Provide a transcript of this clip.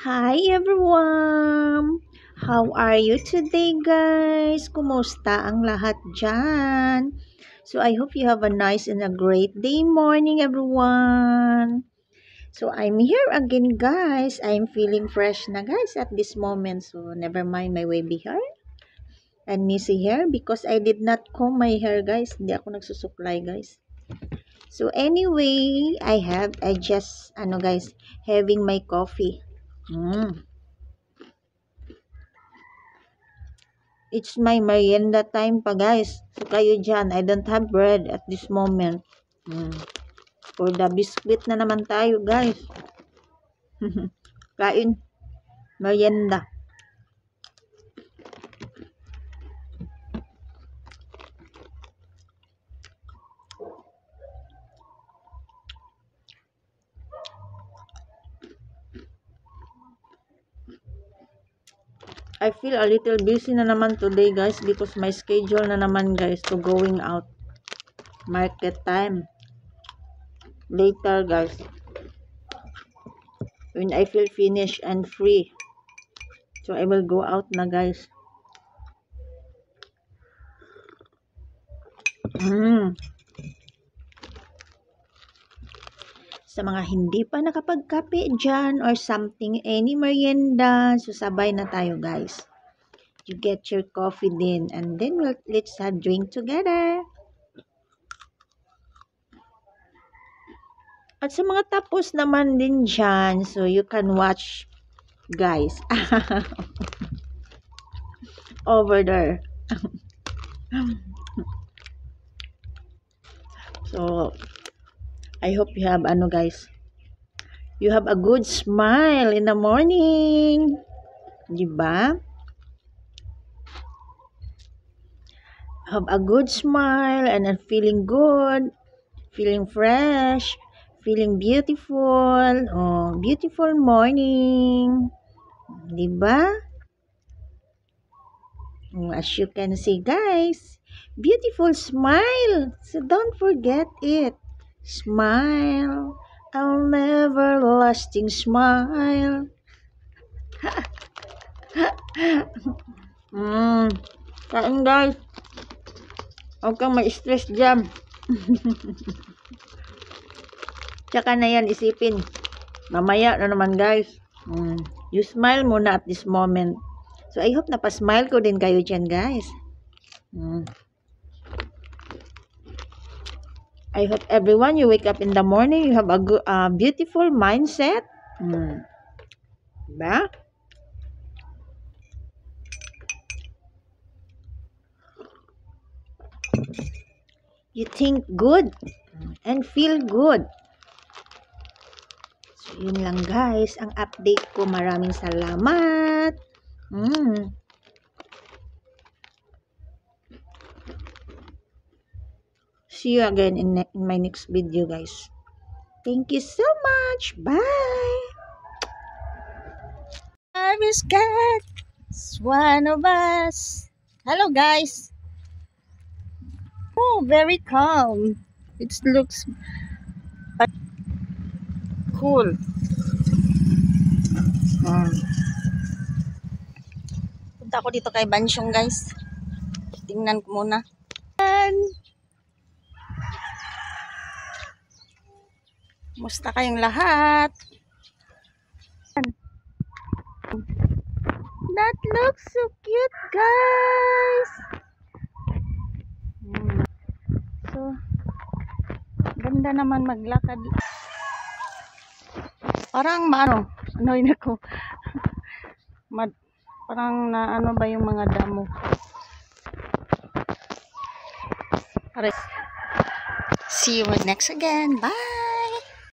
Hi everyone! How are you today guys? Kumusta ang lahat dyan? So I hope you have a nice and a great day morning everyone! So I'm here again guys. I'm feeling fresh na guys at this moment. So never mind my wavy hair and messy hair because I did not comb my hair guys. Hindi ako nagsusuklay guys. So anyway, I just guys, having my coffee. It's my merienda time pa guys. So kayo dyan, I don't have bread at this moment. For the biscuit na naman tayo guys. Kain. Merienda. I feel a little busy na naman today guys because my schedule na naman guys to going out. Market time. Later guys. When I feel finished and free. So I will go out na guys. Sa mga hindi pa nakapagkape dyan or something, any merienda, so sabay na tayo guys. You get your coffee din and then let's have drink together. At sa mga tapos naman din dyan, so you can watch guys. Over there. So, I hope you have guys. You have a good smile in the morning. Diba? Have a good smile and feeling good, feeling fresh, feeling beautiful. Oh, beautiful morning. Diba? As you can see guys, beautiful smile. So don't forget it. Smile. I'll never lasting smile. Kain guys. Huwag kang ma-stress dyan. Tsaka na yan isipin. Mamaya na naman guys. You smile muna at this moment. So I hope napasmile ko din kayo dyan guys. I hope everyone, you wake up in the morning, you have a good, beautiful mindset. Diba? You think good and feel good. So, yun lang guys, ang update ko. Maraming salamat. See you again in my next video guys. Thank you so much. Bye. Travis Cat is one of us. Hello guys. Oh, very calm. It looks cool. Punta ako dito kay Bansyong guys. Tingnan ko muna. Musta kayong lahat? That looks so cute guys. So, ganda naman maglakad. Parang ano yun ako? Parang na ano ba yung mga damo? See you next again. Bye!